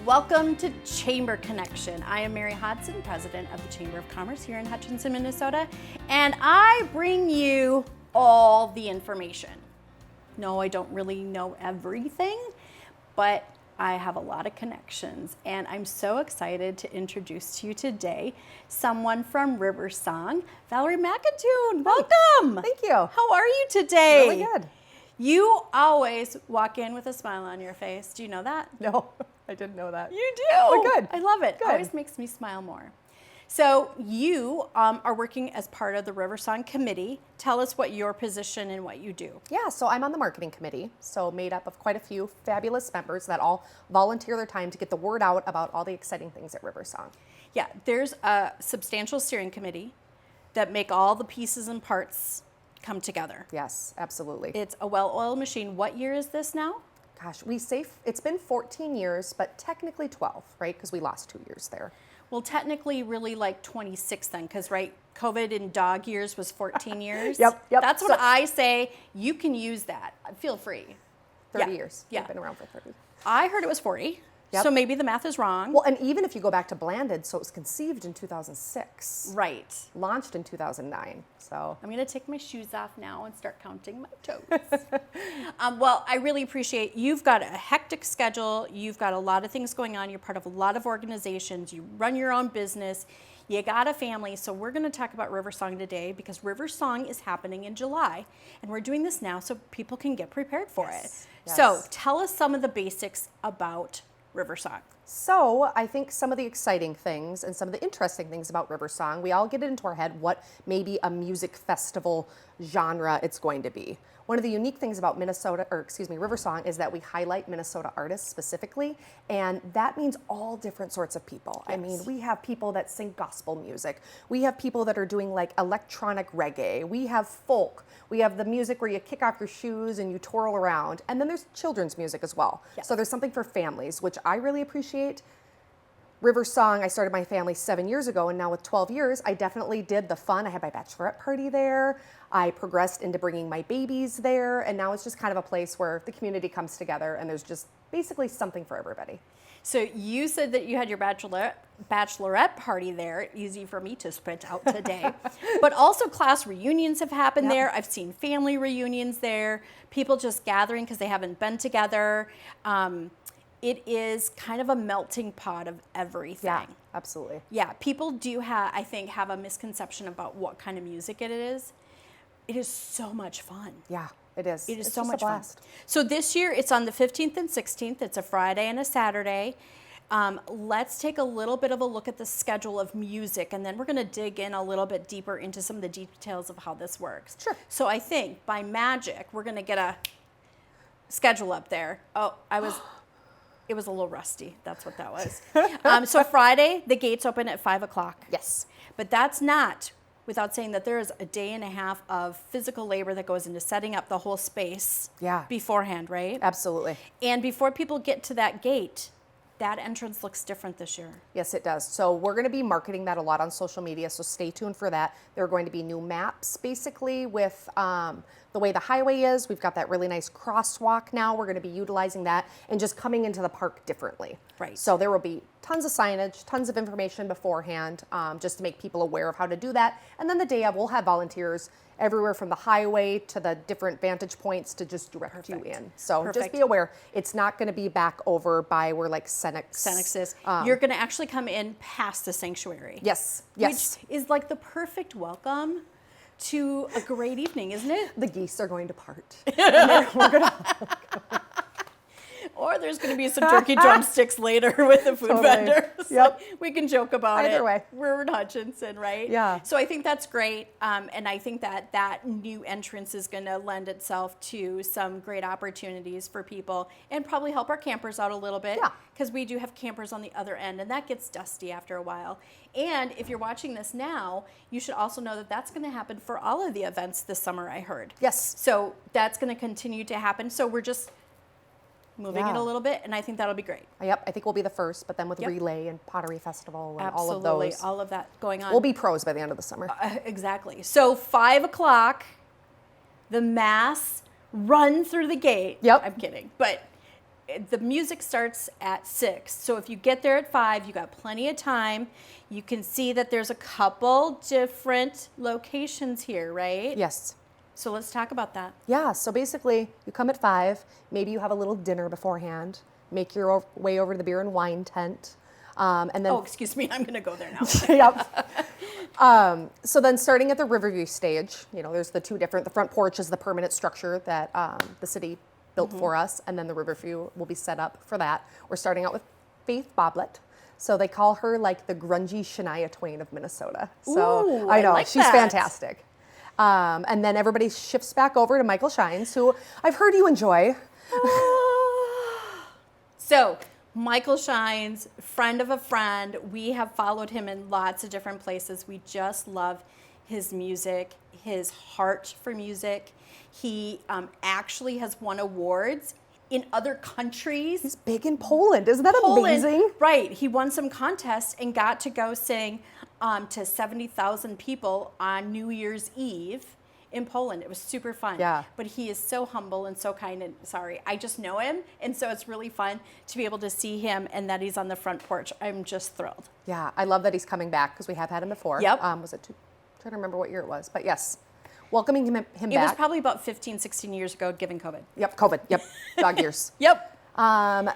Welcome to Chamber Connection. I am Mary Hodson, president of the Chamber of Commerce here in Hutchinson, Minnesota, and I bring you all the information. No, I don't really know everything, but I have a lot of connections, and I'm so excited to introduce to you today someone from RiverSong, Valerie McIntoon. Welcome. Thank you. How are you today? Really good. You always walk in with a smile on your face. Do you know that? No, I didn't know that. You do. But good. I love it. Good. Always makes me smile more. So you are working as part of the RiverSong committee. Tell us what your position and what you do. Yeah, so I'm on the marketing committee, so made up of quite a few fabulous members that all volunteer their time to get the word out about all the exciting things at RiverSong. Yeah, there's a substantial steering committee that make all the pieces and parts come together. Yes, absolutely. It's a well-oiled machine. What year is this now? Gosh, we say it's been 14 years, but technically 12, right? Because we lost 2 years there. Well, technically really like 26 then, because right, COVID in dog years was 14 years. Yep. That's what I say. You can use that. Feel free. 30 years. Yeah. We've been around for 30. I heard it was 40. Yep. So maybe the math is wrong. Well, and even if you go back to Blanded, so it was conceived in 2006. Right. Launched in 2009. So I'm going to take my shoes off now and start counting my toes. Well, I really appreciate you've got a hectic schedule. You've got a lot of things going on. You're part of a lot of organizations. You run your own business. You got a family. So we're going to talk about RiverSong today because RiverSong is happening in July. And we're doing this now so people can get prepared for it. Yes. So tell us some of the basics about RiverSong. So I think some of the exciting things and some of the interesting things about RiverSong, we all get it into our head what maybe a music festival genre it's going to be. One of the unique things about RiverSong is that we highlight Minnesota artists specifically, and that means all different sorts of people. Yes. I mean, we have people that sing gospel music. We have people that are doing like electronic reggae. We have folk. We have the music where you kick off your shoes and you twirl around. And then there's children's music as well. Yes. So there's something for families, which I really appreciate. RiverSong, I started my family 7 years ago, and now with 12 years, I definitely did the fun. I had my bachelorette party there. I progressed into bringing my babies there, and now it's just kind of a place where the community comes together, and there's just basically something for everybody. So you said that you had your bachelorette party there, easy for me to spit out today. But also class reunions have happened Yep. there. I've seen family reunions there, people just gathering because they haven't been together. It is kind of a melting pot of everything. Yeah, absolutely. Yeah, people do I think, have a misconception about what kind of music it is. It is so much fun. Yeah, it is. It is It's so just a much fun. blast. So this year it's on the 15th and 16th. It's a Friday and a Saturday. Let's take a little bit of a look at the schedule of music, and then we're going to dig in a little bit deeper into some of the details of how this works. Sure. So I think by magic we're going to get a schedule up there. Oh, it was a little rusty. That's what that was. So Friday, the gates open at 5 o'clock. Yes. But that's not without saying that there is a day and a half of physical labor that goes into setting up the whole space Yeah. beforehand, right? Absolutely. And before people get to that gate, that entrance looks different this year. Yes, it does. So we're going to be marketing that a lot on social media, so stay tuned for that. There are going to be new maps, basically, with the way the highway is. We've got that really nice crosswalk now. We're going to be utilizing that and just coming into the park differently. Right. So there will be tons of signage, tons of information beforehand, just to make people aware of how to do that. And then the day of, we'll have volunteers everywhere from the highway to the different vantage points to just direct you in. So just Perfect. be aware, it's not going to be back over by where like Senex is. You're going to actually come in past the sanctuary. Yes. Which is like the perfect welcome to a great evening, isn't it? The geese are going to part. We're going to Or there's going to be some turkey drumsticks later with the food Totally. vendors. Yep. We can joke about it. Either way. We're in Hutchinson, right? Yeah. So I think that's great. And I think that new entrance is going to lend itself to some great opportunities for people and probably help our campers out a little bit. Yeah. Because we do have campers on the other end, and that gets dusty after a while. And if you're watching this now, you should also know that that's going to happen for all of the events this summer, I heard. Yes. So that's going to continue to happen. So we're just moving it Yeah. a little bit, and I think that'll be great. Yep, I think we'll be the first, but then with Yep. Relay and Pottery Festival and Absolutely, all of those, all of that going on. we'll be pros by the end of the summer. Exactly. So 5 o'clock, the mass run through the gate. Yep. I'm kidding, but the music starts at 6. So if you get there at 5, you got plenty of time. You can see that there's a couple different locations here, right? Yes. So let's talk about that. Yeah, so basically you come at 5, maybe you have a little dinner beforehand, make your way over to the beer and wine tent, and then... Oh, excuse me, I'm gonna go there now. Yep. So then starting at the Riverview stage, there's the two different, the front porch is the permanent structure that the city built for us, and then the Riverview will be set up for that. We're starting out with Faith Boblet. So they call her like the grungy Shania Twain of Minnesota. So Ooh, I know, like she's that. Fantastic. And then everybody shifts back over to Michael Shines, who I've heard you enjoy. So Michael Shines, friend of a friend. We have followed him in lots of different places. We just love his music, his heart for music. He actually has won awards in other countries. He's big in Poland. Isn't that Poland, amazing? right. He won some contests and got to go sing to 70,000 people on New Year's Eve in Poland. It was super fun. Yeah. But he is so humble and so kind, and sorry, I just know him. And so it's really fun to be able to see him and that he's on the front porch. I'm just thrilled. Yeah, I love that he's coming back because we have had him before. Yep. Was it trying to remember what year it was, but yes. Welcoming him It back. was probably about 15, 16 years ago, given COVID. Yep, COVID. Yep, dog years. Yep.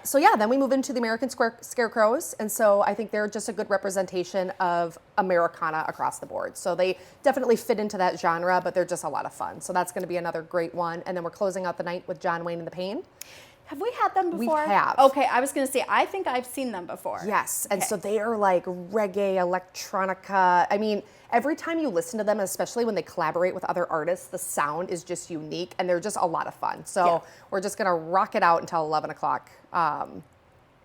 So yeah, then we move into the American Scarecrows, and so I think they're just a good representation of Americana across the board. So they definitely fit into that genre, but they're just a lot of fun. So that's going to be another great one. And then we're closing out the night with John Wayne and the Pain. Have we had them before? We have. Okay, I was going to say, I think I've seen them before. Yes, and Okay. so they are like reggae, electronica. I mean, every time you listen to them, especially when they collaborate with other artists, the sound is just unique, and they're just a lot of fun. So Yeah. we're just going to rock it out until 11 o'clock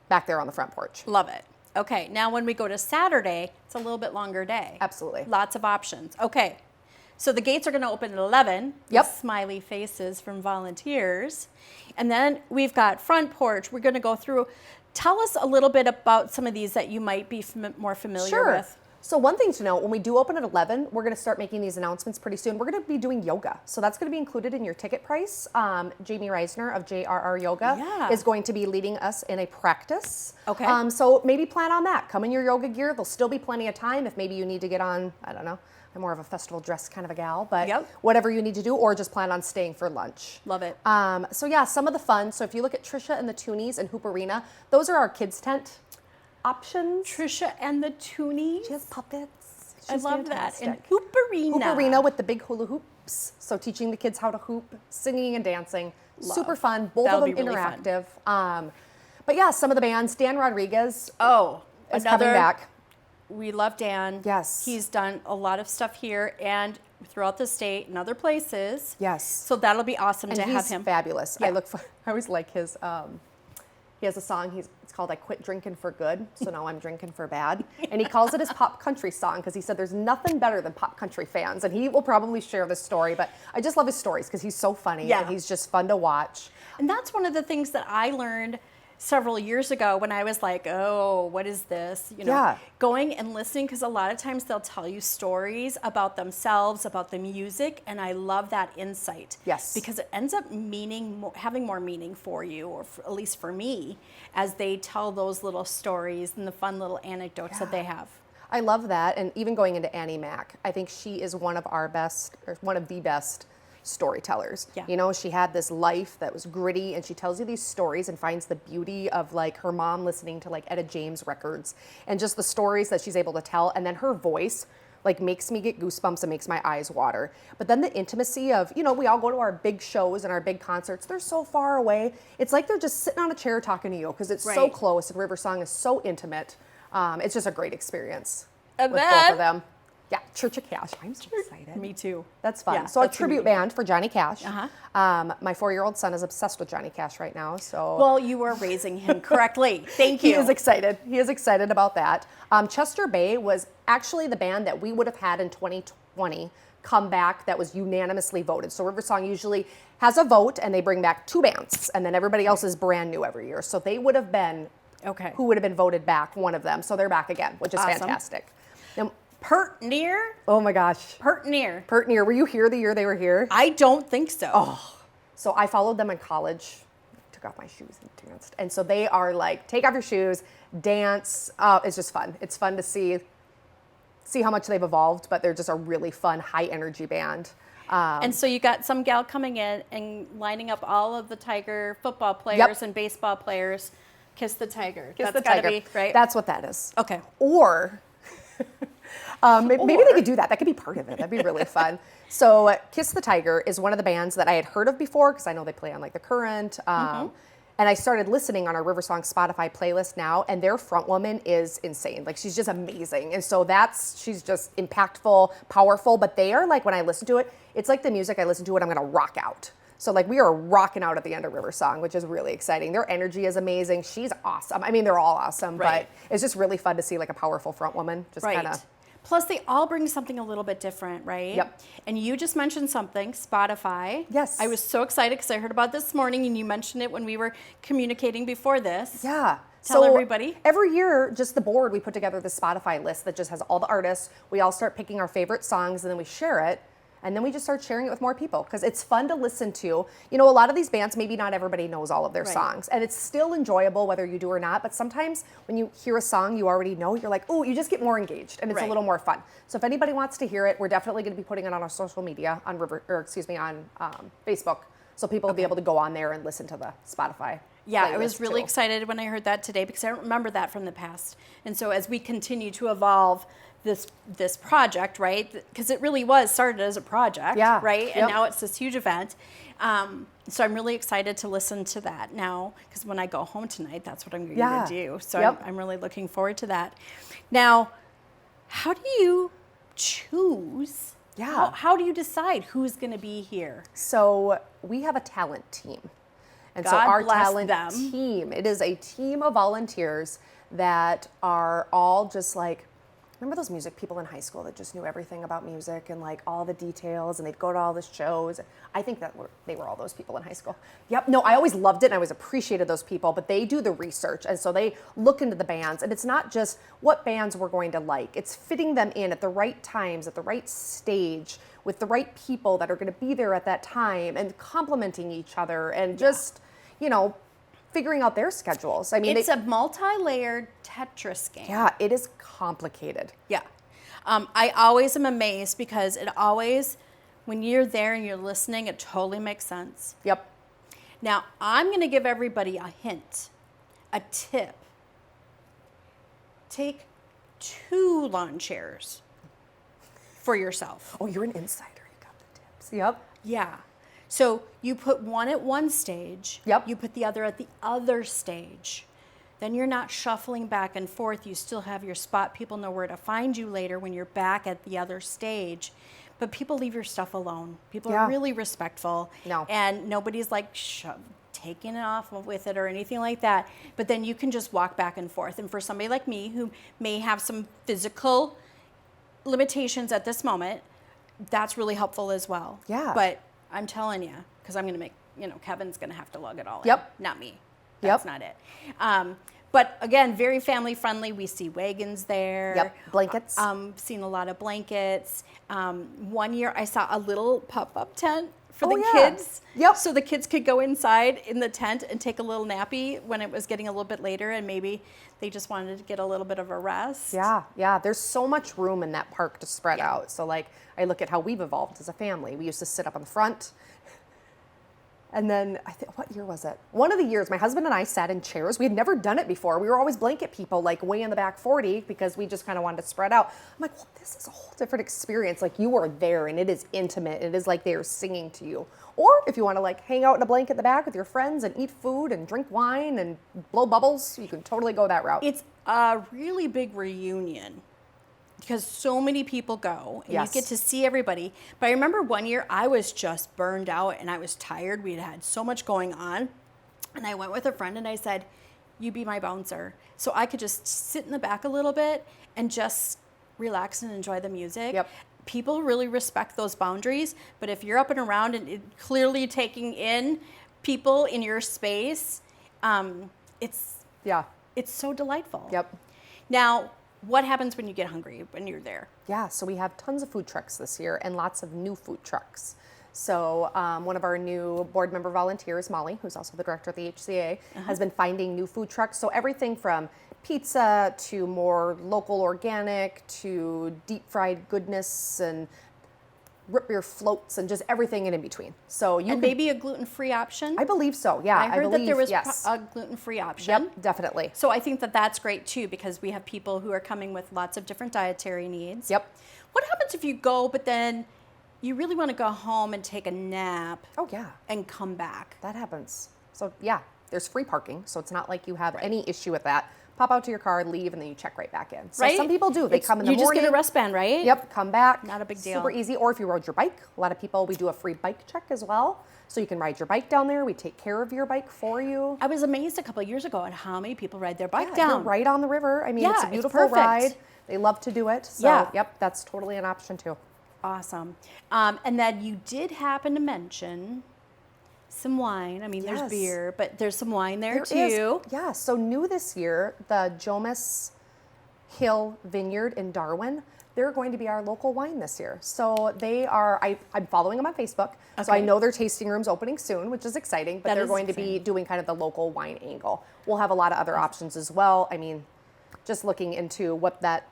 back there on the front porch. Love it. Okay, now when we go to Saturday, it's a little bit longer day. Absolutely. Lots of options. Okay, so the gates are going to open at 11. Yep. With smiley faces from volunteers. And then we've got front porch. We're going to go through. Tell us a little bit about some of these that you might be more familiar with. So one thing to note, when we do open at 11, we're going to start making these announcements pretty soon. We're going to be doing yoga. So that's going to be included in your ticket price. Jamie Reisner of JRR Yoga Yeah. is going to be leading us in a practice. Okay. So maybe plan on that. Come in your yoga gear. There'll still be plenty of time if maybe you need to get on, I don't know, I'm more of a festival dress kind of a gal, but Yep. whatever you need to do, or just plan on staying for lunch. Love it. So yeah, some of the fun. So if you look at Trisha and the Toonies and Hoop Arena, those are our kids tent options. Trisha and the Toonies. She has puppets. I She's love fantastic. that. And Hooperina. Hoop Arena with the big hula hoops. So teaching the kids how to hoop, singing and dancing. Love. Super fun. Both That'll of them be really fun. interactive. But yeah, some of the bands. Dan Rodriguez Oh, is another. coming back. We love Dan. Yes. He's done a lot of stuff here and throughout the state and other places. Yes. So that'll be awesome And to he's have him. fabulous. Yeah. I always like his. He has a song. It's called "I Quit Drinking for Good," so now I'm drinking for bad. And he calls it his pop country song because he said there's nothing better than pop country fans. And he will probably share this story, but I just love his stories because he's so funny Yeah. and he's just fun to watch. And that's one of the things that I learned several years ago when I was like, oh, what is this? Yeah. Going and listening, because a lot of times they'll tell you stories about themselves, about the music, and I love that insight. Yes. Because it ends up having more meaning for you, or at least for me, as they tell those little stories and the fun little anecdotes that they have. I love that. And even going into Annie Mac, I think she is one of the best storytellers. Yeah. She had this life that was gritty, and she tells you these stories and finds the beauty of like her mom listening to like Etta James records and just the stories that she's able to tell. And then her voice like makes me get goosebumps and makes my eyes water. But then the intimacy of, we all go to our big shows and our big concerts. They're so far away. It's like they're just sitting on a chair talking to you because it's so Right. close, and RiverSong is so intimate. It's just a great experience And with both then- of them. Yeah, Church of Cash. I'm so excited. Me too. That's fun. Yeah, So a that's gonna tribute be- band for Johnny Cash. Uh-huh. My 4-year-old son is obsessed with Johnny Cash right now. So Well, you are raising him correctly. Thank he you. is excited. He is excited about that. Chester Bay was actually the band that we would have had in 2020 come back that was unanimously voted. So RiverSong usually has a vote and they bring back 2 bands, and then everybody else is brand new every year. So they would have been Okay. who would have been voted back, one of them. So they're back again, which is Awesome. fantastic. Now, Pert near? oh my gosh. Pert near. Pert Near, were you here the year they were here? I don't think so. So I followed them in college took off my shoes and danced. And so they are like, take off your shoes, dance. It's just fun. It's fun to see how much they've evolved, but they're just a really fun, high energy band. And so you got some gal coming in and lining up all of the Tiger football players and baseball players. Kiss the Tiger. Kiss That's the gotta Tiger. be, right? That's what that is. Okay. Or maybe they could do that. That could be part of it. That'd be really fun. So Kiss the Tiger is one of the bands that I had heard of before because I know they play on like The Current. And I started listening on our RiverSong Spotify playlist now, and their front woman is insane. Like, she's just amazing. And so she's just impactful, powerful, but they are like, when I listen to it, it's like the music I listen to when I'm gonna rock out. So like, we are rocking out at the end of RiverSong, which is really exciting. Their energy is amazing. She's awesome. I mean, they're all awesome, but it's just really fun to see like a powerful front woman just kind of. Plus, they all bring something a little bit different, right? Yep. And you just mentioned something, Spotify. Yes. I was so excited because I heard about this morning, and you mentioned it when we were communicating before this. Yeah. Tell everybody. Every year, just the board, we put together the Spotify list that just has all the artists. We all start picking our favorite songs, and then we share it. And then we just start sharing it with more people because it's fun to listen to. You know, a lot of these bands, maybe not everybody knows all of their songs. And it's still enjoyable whether you do or not. But sometimes when you hear a song you already know, you're like, oh, you just get more engaged and it's a little more fun. So if anybody wants to hear it, we're definitely going to be putting it on our social media on Facebook. So people will be able to go on there and listen to the Spotify. Yeah, I was really excited when I heard that today because I don't remember that from the past. And so as we continue to evolve this project, right? Because it really was started as a project, right? And now it's this huge event. So I'm really excited to listen to that now because when I go home tonight, that's what I'm going to do. So I'm really looking forward to that. Now, how do you choose? Yeah. How do you decide who's going to be here? So we have a talent team. And God so our bless talent them. team, it is a team of volunteers that are all just like, remember those music people in high school that just knew everything about music and like all the details and they'd go to all the shows? I think they were all those people in high school. Yep. No, I always loved it and I always appreciated those people, but they do the research. And so they look into the bands and it's not just what bands we're going to like. It's fitting them in at the right times, at the right stage, with the right people that are going to be there at that time and complementing each other and just, you know, figuring out their schedules. I mean, it's a multi-layered Tetris game. Yeah, it is complicated. Yeah. I always am amazed because it always, when you're there and you're listening, it totally makes sense. Yep. Now, I'm going to give everybody a hint, a tip. Take 2 lawn chairs for yourself. Oh, you're an insider. You got the tips. Yep. Yeah. So you put one at one stage. Yep. You put the other at the other stage. Then you're not shuffling back and forth. You still have your spot. People know where to find you later when you're back at the other stage. But people leave your stuff alone. People are really respectful. No. And nobody's like taking it off with it or anything like that. But then you can just walk back and forth. And for somebody like me who may have some physical limitations at this moment, that's really helpful as well. Yeah. But I'm telling you, because I'm going to make, Kevin's going to have to lug it all in. Yep. Not me. That's not it. But again, very family friendly. We see wagons there. Yep. Blankets. Seen a lot of blankets. One year I saw a little pop-up tent for the yeah. kids. Yep. So the kids could go inside in the tent and take a little nappy when it was getting a little bit later and maybe they just wanted to get a little bit of a rest. Yeah, yeah. There's so much room in that park to spread out. So like, I look at how we've evolved as a family. We used to sit up on the front. And then, what year was it? One of the years, my husband and I sat in chairs. We had never done it before. We were always blanket people, like way in the back 40, because we just kind of wanted to spread out. I'm like, well, this is a whole different experience. Like, you are there, and it is intimate. It is like they're singing to you. Or if you want to, like, hang out in a blanket in the back with your friends and eat food and drink wine and blow bubbles, you can totally go that route. It's a really big reunion. Because so many people go and you get to see everybody. But I remember one year I was just burned out and I was tired. We had so much going on. And I went with a friend and I said, you be my bouncer. So I could just sit in the back a little bit and just relax and enjoy the music. Yep. People really respect those boundaries. But if you're up and around and clearly taking in people in your space, it's so delightful. Yep. Now, what happens when you get hungry when you're there? Yeah, so we have tons of food trucks this year and lots of new food trucks. So one of our new board member volunteers, Molly, who's also the director of the HCA, has been finding new food trucks. So everything from pizza to more local organic to deep fried goodness and root beer floats and just everything in between. So you And could, maybe a gluten-free option? I believe so. Yeah, I heard that believe, there was yes. a gluten-free option. Yep, definitely. So I think that that's great too, because we have people who are coming with lots of different dietary needs. Yep. What happens if you go, but then you really want to go home and take a nap Oh yeah, and come back? that happens. So yeah, there's free parking, so it's not like you have any issue with that. Pop out to your car, leave, and then you check right back in. So Right? some people do. They come in the You morning. just get a wristband, right? Yep, come back. Not a big deal. Super easy. Or if you rode your bike, a lot of people, we do a free bike check as well. So you can ride your bike down there. We take care of your bike for you. I was amazed a couple of years ago at how many people ride their bike Yeah, you're down. right on the river. I mean, Yeah, it's a it's beautiful perfect. ride. They love to do it. So, Yeah. yep, that's totally an option too. Awesome. And then you did happen to mention some wine. I mean, Yes. there's beer, but there's some wine there, There too. is, yeah. So new this year, the Jomas Hill Vineyard in Darwin, they're going to be our local wine this year. So they are, I'm following them on Facebook. So I Okay. know their tasting room's opening soon, which is exciting, but That they're is going to be doing kind of the local wine angle. We'll have a lot of other options as well. I mean, just looking into what that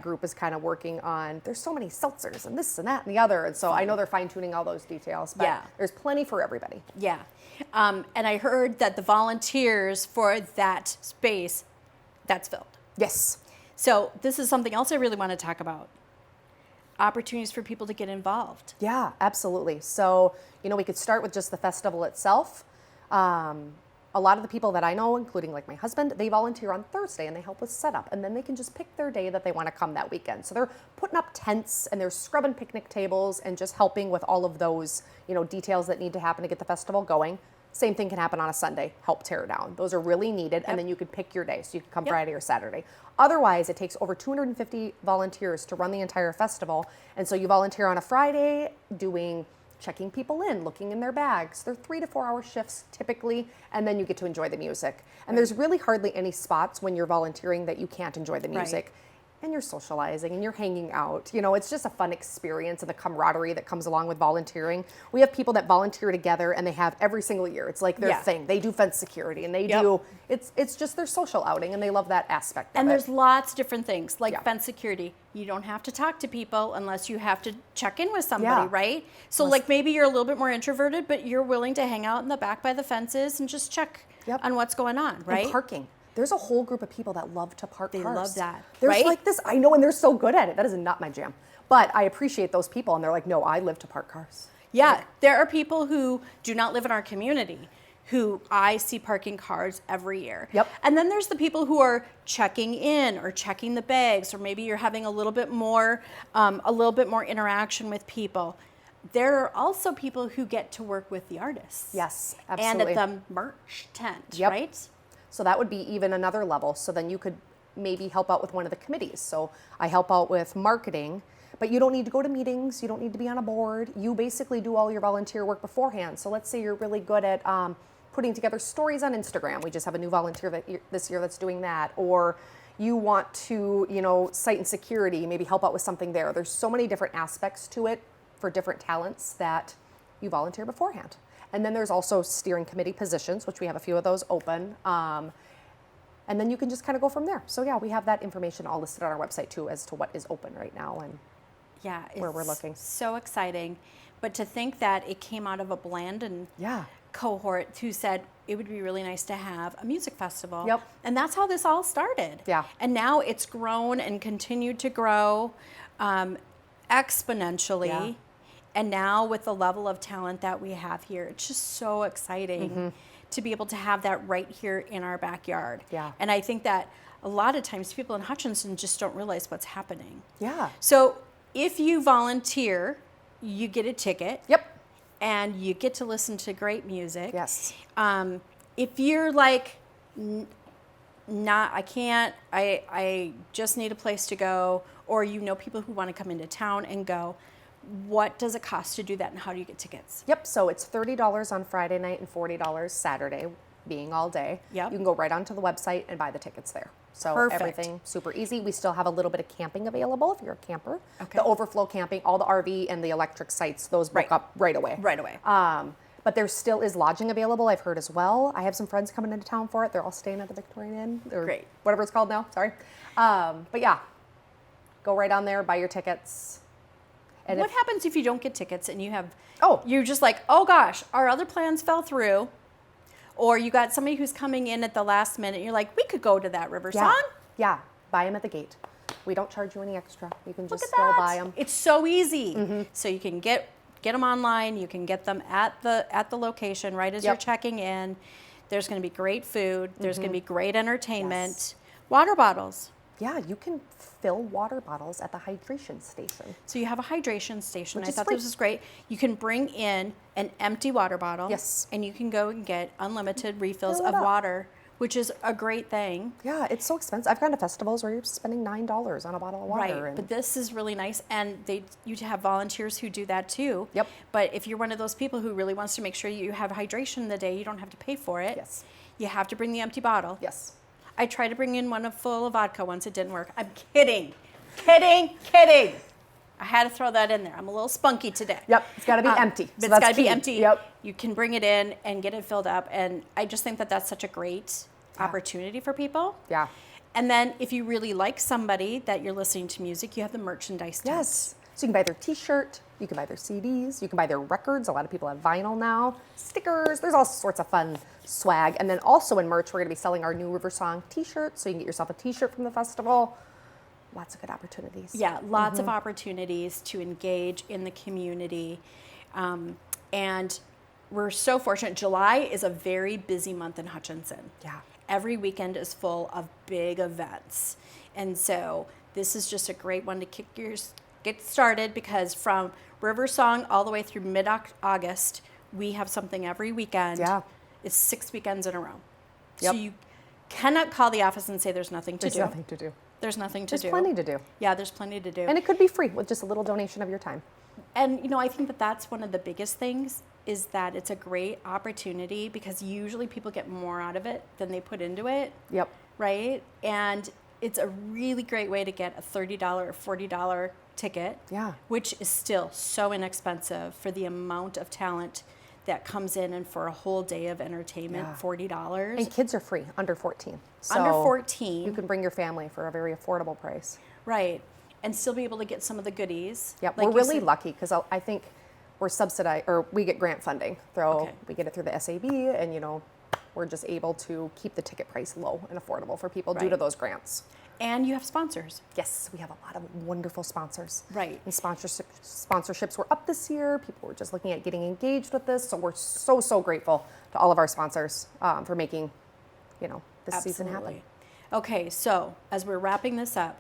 group is kind of working on. There's so many seltzers and this and that and the other. And so I know they're fine tuning all those details, but Yeah. there's plenty for everybody. Yeah. And I heard that the volunteers for that space, that's filled. Yes. So this is something else I really want to talk about. Opportunities for people to get involved. Yeah, absolutely. So, we could start with just the festival itself. A lot of the people that I know, including like my husband, they volunteer on Thursday and they help with setup. And then they can just pick their day that they want to come that weekend. So they're putting up tents and they're scrubbing picnic tables and just helping with all of those, details that need to happen to get the festival going. Same thing can happen on a Sunday, help tear down. Those are really needed. And then you could pick your day. So you can come Yep. Friday or Saturday. Otherwise, it takes over 250 volunteers to run the entire festival. And so you volunteer on a Friday doing checking people in, looking in their bags. They're 3 to 4 hour shifts typically, and then you get to enjoy the music. And there's really hardly any spots when you're volunteering that you can't enjoy the music. And you're socializing and you're hanging out. It's just a fun experience and the camaraderie that comes along with volunteering. We have people that volunteer together and they have every single year. It's like their Yeah. thing. They do fence security and they Yep. do, it's just their social outing and they love that aspect of And it. there's lots of different things, like Yeah. fence security. You don't have to talk to people unless you have to check in with somebody, Yeah. right? So like maybe you're a little bit more introverted, but you're willing to hang out in the back by the fences and just check Yep. on what's going on, right? And parking. There's a whole group of people that love to park They cars. love that, There's right? like this, I know, and they're so good at it. That is not my jam. But I appreciate those people, and they're like, no, I live to park cars. Yeah, there are people who do not live in our community who I see parking cars every year. Yep. And then there's the people who are checking in or checking the bags, or maybe you're having a little bit more interaction with people. There are also people who get to work with the artists. Yes, And absolutely. at the merch tent, Yep. right? So that would be even another level. So then you could maybe help out with one of the committees. So I help out with marketing, but you don't need to go to meetings. You don't need to be on a board. You basically do all your volunteer work beforehand. So let's say you're really good at putting together stories on Instagram. We just have a new volunteer this year that's doing that. Or you want to, site and security, maybe help out with something there. There's so many different aspects to it for different talents that you volunteer beforehand. And then there's also steering committee positions, which we have a few of those open. And then you can just kind of go from there. So yeah, we have that information all listed on our website too as to what is open right now and Yeah, where we're looking. So exciting. But to think that it came out of a Blandon yeah. cohort who said it would be really nice to have a music festival. Yep. And that's how this all started. Yeah. And now it's grown and continued to grow exponentially. Yeah. And now with the level of talent that we have here, it's just so exciting to be able to have that right here in our backyard. Yeah. And I think that a lot of times people in Hutchinson just don't realize what's happening. Yeah. So if you volunteer, you get a ticket. Yep. And you get to listen to great music. Yes. If you're like, I just need a place to go, or people who want to come into town and go, what does it cost to do that and how do you get tickets? Yep. So it's $30 on Friday night and $40 Saturday. being all day. Yep. You can go right onto the website and buy the tickets there. So Perfect. everything super easy. We still have a little bit of camping available if you're a camper. Okay. The overflow camping, all the RV and the electric sites, those book Right. up right away. Right away. But there still is lodging available, I've heard as well. I have some friends coming into town for it. They're all staying at the Victorian Inn, or Great. whatever it's called now, sorry. But yeah, go right on there, buy your tickets. And What happens if you don't get tickets and you have, Oh. you're just like, oh gosh, our other plans fell through, or you got somebody who's coming in at the last minute, you're like, we could go to that RiverSong. Yeah, buy them at the gate. We don't charge you any extra. You can Look just at go that. buy them. It's so easy. So you can get them online. You can get them at the location right as you're Yep. checking in. There's going to be great food. There's going to be great entertainment. Water bottles. Yeah, you can fill water bottles at the hydration station. So you have a hydration station. Which I is thought free. this was great. You can bring in an empty water bottle. Yes. And you can go and get unlimited refills Fill it of up. water, which is a great thing. Yeah, it's so expensive. I've gone to festivals where you're spending $9 on a bottle of water. Right, and but this is really nice, and you have volunteers who do that too. Yep. But if you're one of those people who really wants to make sure you have hydration in the day, you don't have to pay for it. Yes. You have to bring the empty bottle. Yes. I tried to bring in one full of vodka once. It didn't work. I'm kidding. Kidding. I had to throw that in there. I'm a little spunky today. Yep, it's got to be empty. But So it's that's got to be key. empty. Yep. You can bring it in and get it filled up, and I just think that that's such a great opportunity for people. Yeah. And then if you really like somebody that you're listening to music, you have the merchandise tent. Yes. So you can buy their t-shirt, you can buy their CDs, you can buy their records. A lot of people have vinyl now, stickers, there's all sorts of fun swag. And then also in merch, we're gonna be selling our new RiverSong t-shirt. So you can get yourself a t-shirt from the festival. Lots of good opportunities. Yeah, lots of opportunities to engage in the community. And we're so fortunate. July is a very busy month in Hutchinson. Yeah. Every weekend is full of big events. And so this is just a great one to get started, because from RiverSong all the way through mid-August, we have something every weekend. Yeah. It's 6 weekends in a row. Yep. So you cannot call the office and say there's nothing to There's do. nothing to do. There's nothing to There's do. plenty to do. Yeah, there's plenty to do. And it could be free with just a little donation of your time. And I think that that's one of the biggest things, is that it's a great opportunity, because usually people get more out of it than they put into it, Yep. right? And it's a really great way to get a $30 or $40 ticket, Yeah. which is still so inexpensive for the amount of talent that comes in, and for a whole day of entertainment, Yeah. $40. And kids are free, under 14. So Under 14. you can bring your family for a very affordable price. Right. And still be able to get some of the goodies. Yep, Like we're you really said. lucky because I think we're subsidized, or we get grant funding. Okay. We get it through the SAB, and we're just able to keep the ticket price low and affordable for people due to Right. those grants. And you have sponsors. Yes, we have a lot of wonderful sponsors. Right. And sponsorships were up this year. People were just looking at getting engaged with this. So we're so grateful to all of our sponsors for making, this season happen. Okay, so as we're wrapping this up,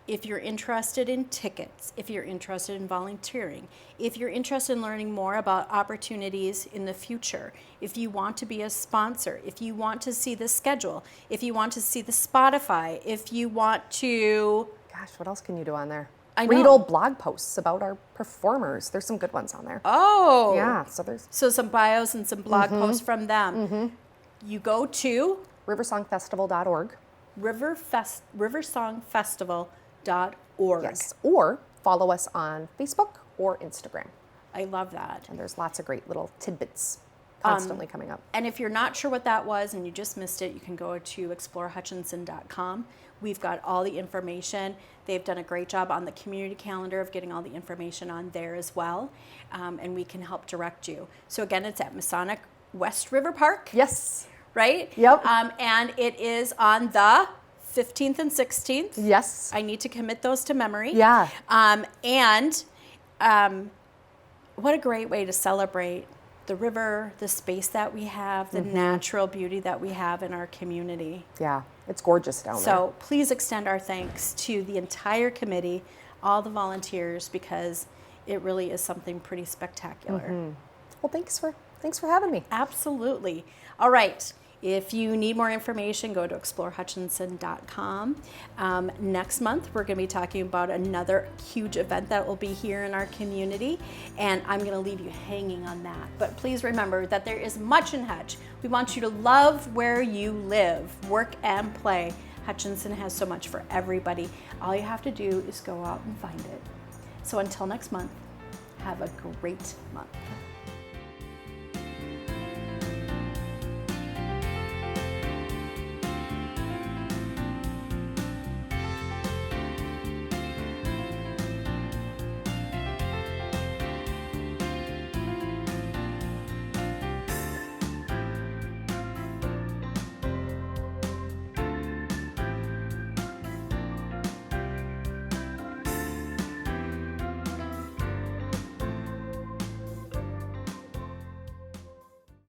if you're interested in tickets, if you're interested in volunteering, if you're interested in learning more about opportunities in the future, if you want to be a sponsor, if you want to see the schedule, if you want to see the Spotify, if you want to... Gosh, what else can you do on there? I Read know. old blog posts about our performers. There's some good ones on there. Oh! Yeah, so there's So some bios and some blog posts from them. You go to riversongfestival.org. RiverSongFestival.org. Yes, or follow us on Facebook or Instagram. I love that. And there's lots of great little tidbits constantly coming up. And if you're not sure what that was and you just missed it, you can go to explorehutchinson.com. We've got all the information. They've done a great job on the community calendar of getting all the information on there as well. And we can help direct you. So again, it's at Masonic West River Park, Yes. right? Yep. And it is on the 15th and 16th. Yes. I need to commit those to memory. Yeah. What a great way to celebrate the river, the space that we have, the natural beauty that we have in our community. Yeah. It's gorgeous down there. So please extend our thanks to the entire committee, all the volunteers, because it really is something pretty spectacular. Well, thanks for having me. Absolutely. All right. If you need more information, go to explorehutchinson.com. Next month, we're going to be talking about another huge event that will be here in our community, and I'm going to leave you hanging on that. But please remember that there is much in Hutch. We want you to love where you live, work and play. Hutchinson has so much for everybody. All you have to do is go out and find it. So until next month, have a great month.